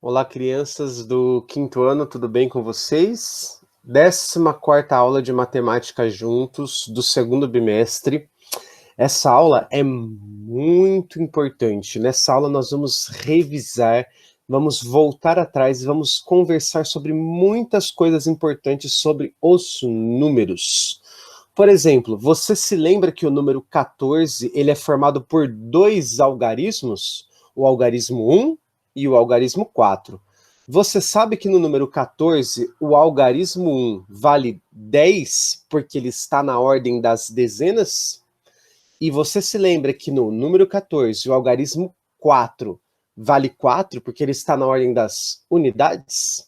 Olá, crianças do quinto ano, tudo bem com vocês? 14ª aula de matemática juntos, do segundo bimestre. Essa aula é muito importante. Nessa aula nós vamos revisar, vamos voltar atrás, vamos conversar sobre muitas coisas importantes sobre os números. Por exemplo, você se lembra que o número 14, ele é formado por dois algarismos? O algarismo 1 e o algarismo 4. Você sabe que no número 14, o algarismo 1 vale 10 porque ele está na ordem das dezenas? E você se lembra que no número 14, o algarismo 4 vale 4 porque ele está na ordem das unidades?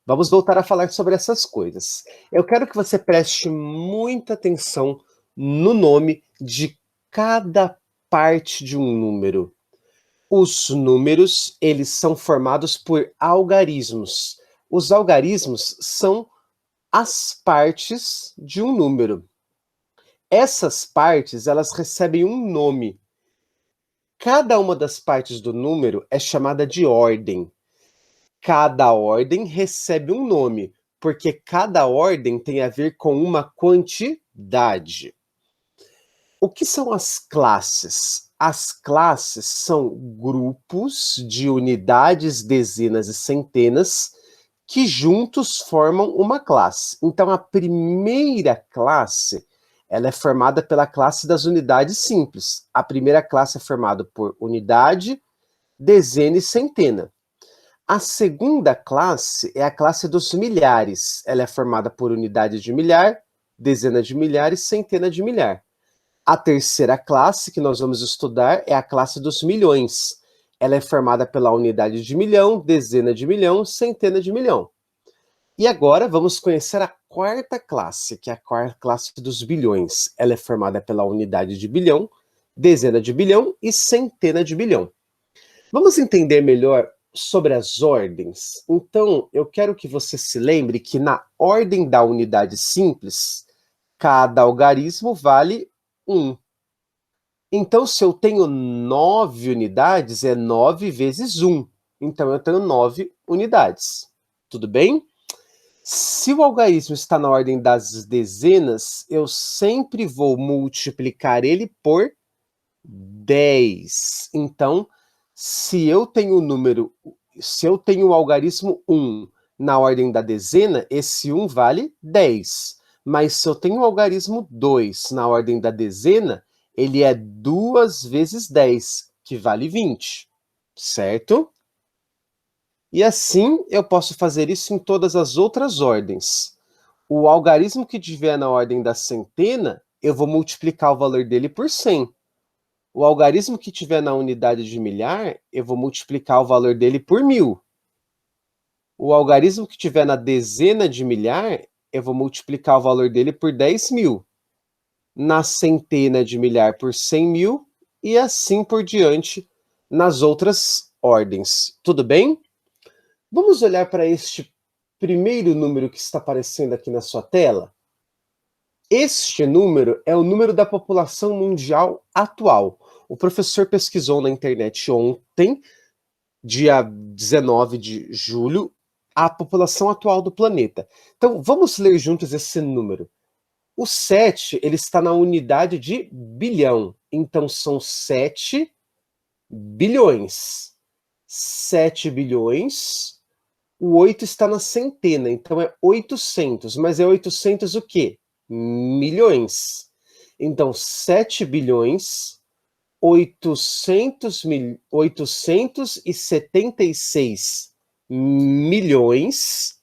Vamos voltar a falar sobre essas coisas. Eu quero que você preste muita atenção no nome de cada parte de um número. Os números, eles são formados por algarismos. Os algarismos são as partes de um número. Essas partes, elas recebem um nome. Cada uma das partes do número é chamada de ordem. Cada ordem recebe um nome, porque cada ordem tem a ver com uma quantidade. O que são as classes? As classes são grupos de unidades, dezenas e centenas que juntos formam uma classe. Então, a primeira classe, ela é formada pela classe das unidades simples. A primeira classe é formada por unidade, dezena e centena. A segunda classe é a classe dos milhares. Ela é formada por unidade de milhar, dezena de milhar e centena de milhar. A terceira classe que nós vamos estudar é a classe dos milhões. Ela é formada pela unidade de milhão, dezena de milhão, centena de milhão. E agora vamos conhecer a quarta classe, que é a quarta classe dos bilhões. Ela é formada pela unidade de bilhão, dezena de bilhão e centena de bilhão. Vamos entender melhor sobre as ordens? Então, eu quero que você se lembre que na ordem da unidade simples, cada algarismo vale 1. Então, se eu tenho 9 unidades, é 9 vezes 1. Então, eu tenho 9 unidades. Tudo bem? Se o algarismo está na ordem das dezenas, eu sempre vou multiplicar ele por 10. Então, se eu tenho o algarismo 1 na ordem da dezena, esse 1 vale 10. Mas se eu tenho o algarismo 2 na ordem da dezena, ele é 2 vezes 10, que vale 20, certo? E assim eu posso fazer isso em todas as outras ordens. O algarismo que tiver na ordem da centena, eu vou multiplicar o valor dele por 100. O algarismo que tiver na unidade de milhar, eu vou multiplicar o valor dele por 1000. O algarismo que tiver na dezena de milhar, eu vou multiplicar o valor dele por 10.000. Na centena de milhar por 100.000 e assim por diante nas outras ordens. Tudo bem? Vamos olhar para este primeiro número que está aparecendo aqui na sua tela? Este número é o número da população mundial atual. O professor pesquisou na internet ontem, dia 19 de julho, a população atual do planeta. Então, vamos ler juntos esse número. O 7, ele está na unidade de bilhão. Então, são 7 bilhões. 7 bilhões. O 8 está na centena, então é 800. Mas é 800 o quê? Milhões. Então, 7 bilhões, 876 milhões,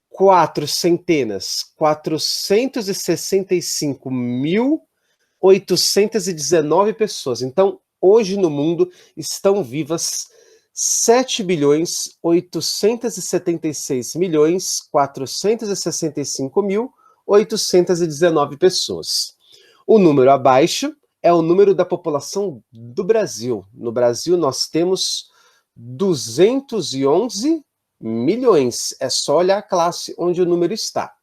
4 centenas, 465.819 pessoas. Então, hoje no mundo estão vivas 7.876.465.819 pessoas. O número abaixo é o número da população do Brasil. No Brasil, nós temos 211 milhões. É só olhar a classe onde o número está.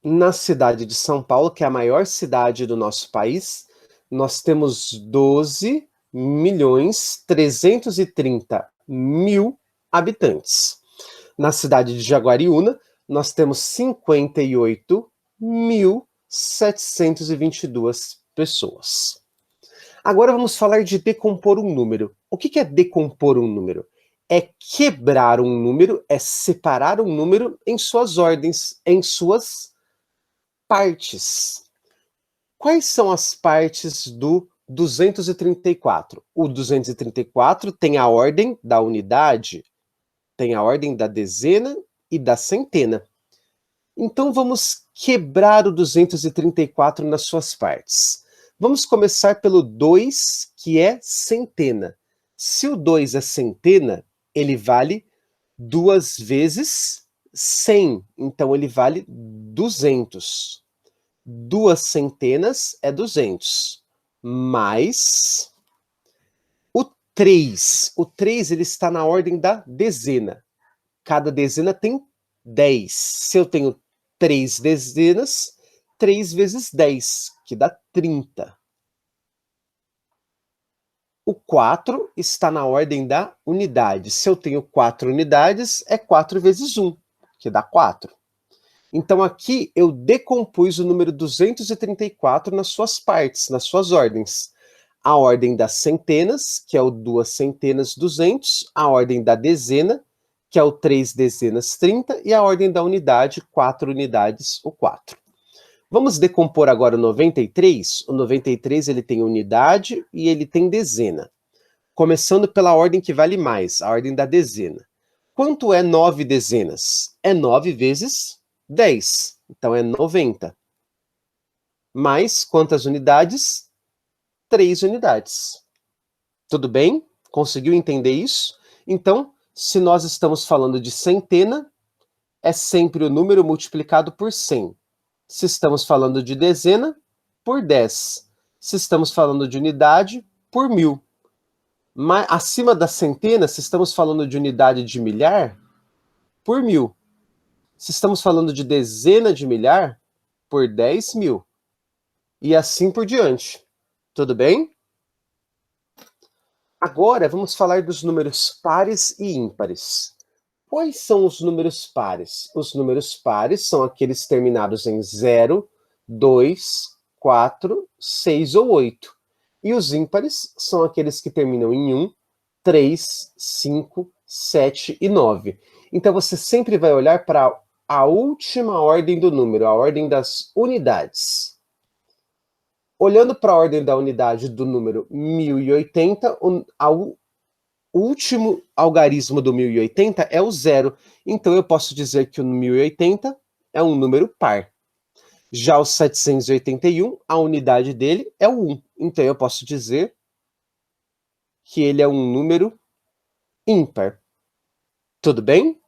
Na cidade de São Paulo, que é a maior cidade do nosso país, nós temos 12.330.000 habitantes. Na cidade de Jaguariúna, nós temos 58.722 pessoas. Agora vamos falar de decompor um número. O que é decompor um número? É quebrar um número, é separar um número em suas ordens, em suas partes. Quais são as partes do 234? O 234 tem a ordem da unidade, tem a ordem da dezena e da centena. Então vamos quebrar o 234 nas suas partes. Vamos começar pelo 2, que é centena. Se o 2 é centena, ele vale 2 vezes 100. Então ele vale 200. 2 centenas é 200. Mais o 3. O 3 ele está na ordem da dezena. Cada dezena tem 10. Se eu tenho 3 dezenas, 3 vezes 10, que dá 30. O 4 está na ordem da unidade. Se eu tenho 4 unidades, é 4 vezes 1, que dá 4. Então aqui eu decompus o número 234 nas suas partes, nas suas ordens. A ordem das centenas, que é o 2 centenas 200, a ordem da dezena, que é o 3 dezenas 30, e a ordem da unidade, 4 unidades, o 4. Vamos decompor agora o 93? O 93 ele tem unidade e ele tem dezena. Começando pela ordem que vale mais, a ordem da dezena. Quanto é 9 dezenas? É 9 vezes 10, então é 90. Mais quantas unidades? 3 unidades. Tudo bem? Conseguiu entender isso? Então, se nós estamos falando de centena, é sempre o número multiplicado por 100. Se estamos falando de dezena, por 10. Se estamos falando de unidade, por 1000. Mas, acima da centena, se estamos falando de unidade de milhar, por 1000. Se estamos falando de dezena de milhar, por 10.000. E assim por diante. Tudo bem? Agora vamos falar dos números pares e ímpares. Quais são os números pares? Os números pares são aqueles terminados em 0, 2, 4, 6 ou 8. E os ímpares são aqueles que terminam em 1, 3, 5, 7 e 9. Então você sempre vai olhar para a última ordem do número, a ordem das unidades. Olhando para a ordem da unidade do número 1080, o último algarismo do 1080 é o 0. Então eu posso dizer que o 1080 é um número par. Já o 781, a unidade dele é o 1. Então eu posso dizer que ele é um número ímpar. Tudo bem?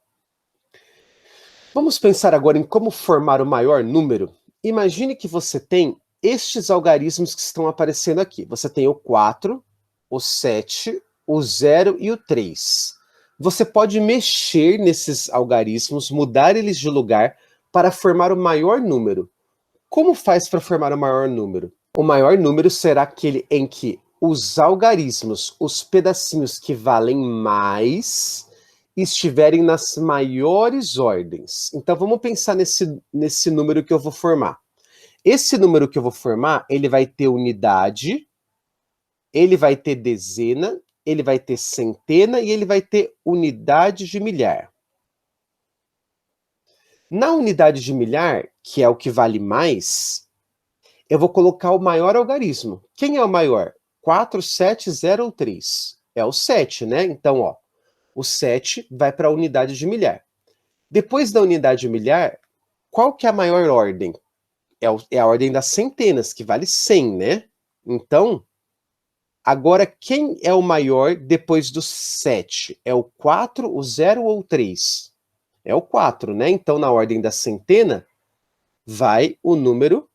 Vamos pensar agora em como formar o maior número. Imagine que você tem estes algarismos que estão aparecendo aqui. Você tem o 4, o 7, o 0 e o 3. Você pode mexer nesses algarismos, mudar eles de lugar para formar o maior número. Como faz para formar o maior número? O maior número será aquele em que os algarismos, os pedacinhos que valem mais, estiverem nas maiores ordens. Então vamos pensar nesse número que eu vou formar. Esse número que eu vou formar, ele vai ter unidade, ele vai ter dezena, ele vai ter centena e ele vai ter unidade de milhar. Na unidade de milhar, que é o que vale mais, eu vou colocar o maior algarismo. Quem é o maior? 4, 7, 0 ou 3? É o 7, né? Então, ó, o 7 vai para a unidade de milhar. Depois da unidade de milhar, qual que é a maior ordem? É a ordem das centenas, que vale 100, né? Então, agora, quem é o maior depois do 7? É o 4, o 0 ou o 3? É o 4, né? Então, na ordem da centena, vai o número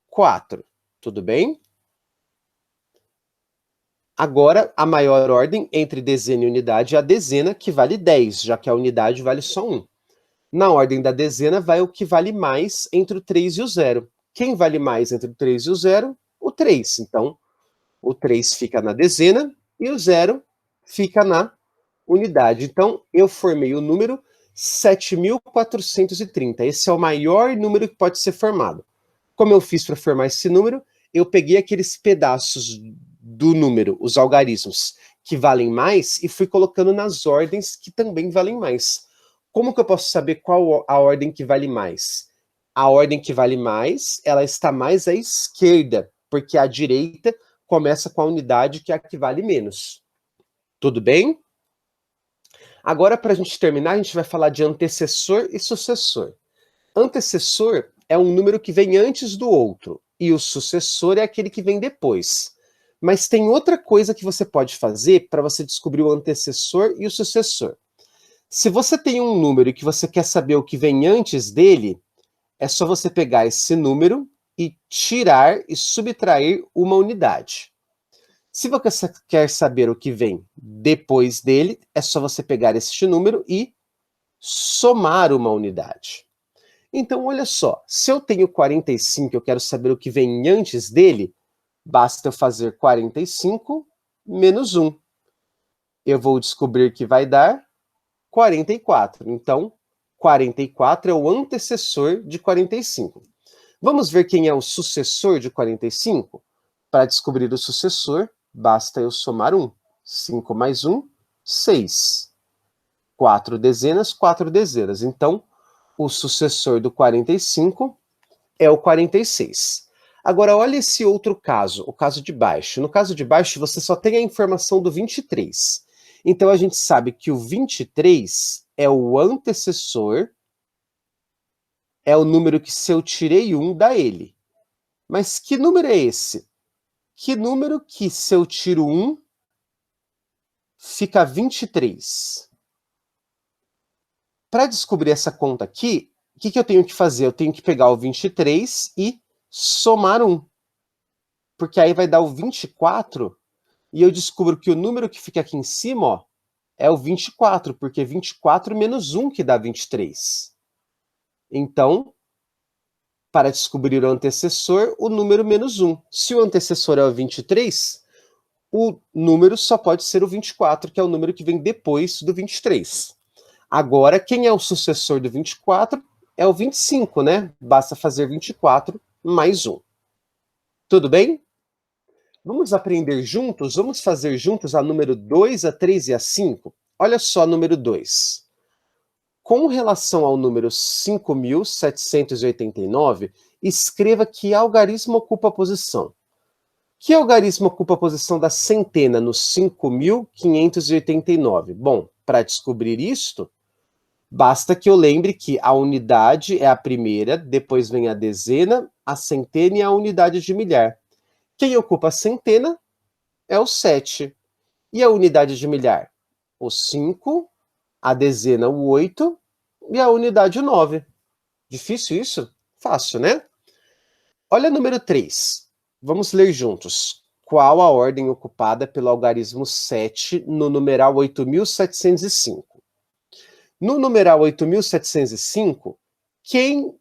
4. Tudo bem? Agora, a maior ordem entre dezena e unidade é a dezena, que vale 10, já que a unidade vale só 1. Na ordem da dezena, vai o que vale mais entre o 3 e o 0. Quem vale mais entre o 3 e o 0? O 3. Então, o 3 fica na dezena e o 0 fica na unidade. Então, eu formei o número 7.430. Esse é o maior número que pode ser formado. Como eu fiz para formar esse número? Eu peguei aqueles pedaços do número, os algarismos, que valem mais, e fui colocando nas ordens que também valem mais. Como que eu posso saber qual a ordem que vale mais? A ordem que vale mais, ela está mais à esquerda, porque a direita começa com a unidade que é a que vale menos. Tudo bem? Agora, para a gente terminar, a gente vai falar de antecessor e sucessor. Antecessor é um número que vem antes do outro, e o sucessor é aquele que vem depois. Mas tem outra coisa que você pode fazer para você descobrir o antecessor e o sucessor. Se você tem um número e que você quer saber o que vem antes dele, é só você pegar esse número e tirar e subtrair uma unidade. Se você quer saber o que vem depois dele, é só você pegar este número e somar uma unidade. Então, olha só, se eu tenho 45 e eu quero saber o que vem antes dele, basta eu fazer 45 menos 1. Eu vou descobrir que vai dar 44. Então, 44 é o antecessor de 45. Vamos ver quem é o sucessor de 45? Para descobrir o sucessor, basta eu somar 1. 5 mais 1, 6. 4 dezenas, 4 dezenas. Então, o sucessor do 45 é o 46. Agora, olha esse outro caso, o caso de baixo. No caso de baixo, você só tem a informação do 23. Então, a gente sabe que o 23 é o antecessor, é o número que, se eu tirei 1, dá ele. Mas que número é esse? Que número que, se eu tiro 1, fica 23? Para descobrir essa conta aqui, o que eu tenho que fazer? Eu tenho que pegar o 23 e somar 1. Porque aí vai dar o 24, e eu descubro que o número que fica aqui em cima, ó, é o 24, porque 24 menos 1 que dá 23. Então, para descobrir o antecessor, o número menos 1. Se o antecessor é o 23, o número só pode ser o 24, que é o número que vem depois do 23. Agora, quem é o sucessor do 24? É o 25, né? Basta fazer 24 mais 1. Tudo bem? Vamos aprender juntos? Vamos fazer juntos a número 2, a 3 e a 5? Olha só, número 2. Com relação ao número 5.789, escreva que algarismo ocupa a posição. Que algarismo ocupa a posição da centena no 5.589? Bom, para descobrir isto, basta que eu lembre que a unidade é a primeira, depois vem a dezena, a centena e a unidade de milhar. Quem ocupa a centena é o 7. E a unidade de milhar? O 5, a dezena o 8 e a unidade o 9. Difícil isso? Fácil, né? Olha o número 3. Vamos ler juntos. Qual a ordem ocupada pelo algarismo 7 no numeral 8.705? No numeral 8.705, quem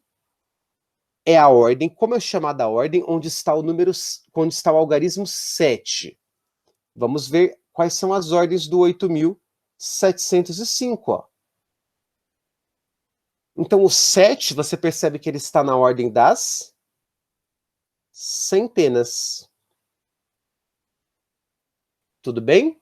é a ordem? Como é chamada a ordem onde está onde está o algarismo 7? Vamos ver quais são as ordens do 8.705, ó. Então, o 7, você percebe que ele está na ordem das centenas. Tudo bem?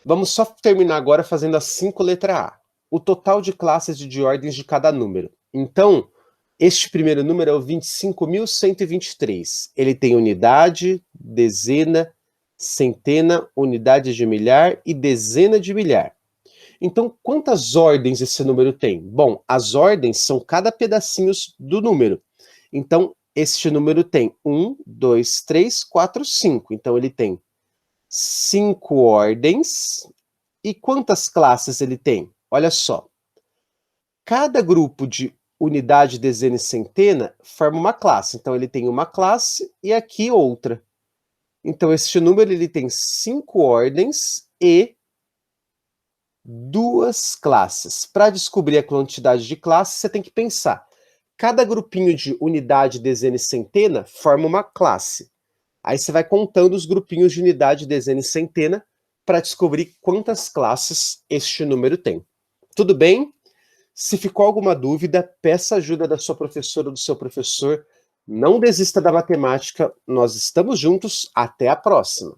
Vamos só terminar agora fazendo a 5, letra A. O total de classes de ordens de cada número. Então, este primeiro número é o 25.123. Ele tem unidade, dezena, centena, unidade de milhar e dezena de milhar. Então, quantas ordens esse número tem? Bom, as ordens são cada pedacinho do número. Então, este número tem 1, 2, 3, 4, 5. Então, ele tem 5 ordens. E quantas classes ele tem? Olha só. Cada grupo de unidade, dezena e centena forma uma classe. Então, ele tem uma classe e aqui outra. Então, este número ele tem 5 ordens e 2 classes. Para descobrir a quantidade de classes, você tem que pensar. Cada grupinho de unidade, dezena e centena forma uma classe. Aí você vai contando os grupinhos de unidade, dezena e centena para descobrir quantas classes este número tem. Tudo bem? Se ficou alguma dúvida, peça ajuda da sua professora ou do seu professor. Não desista da matemática, nós estamos juntos, até a próxima!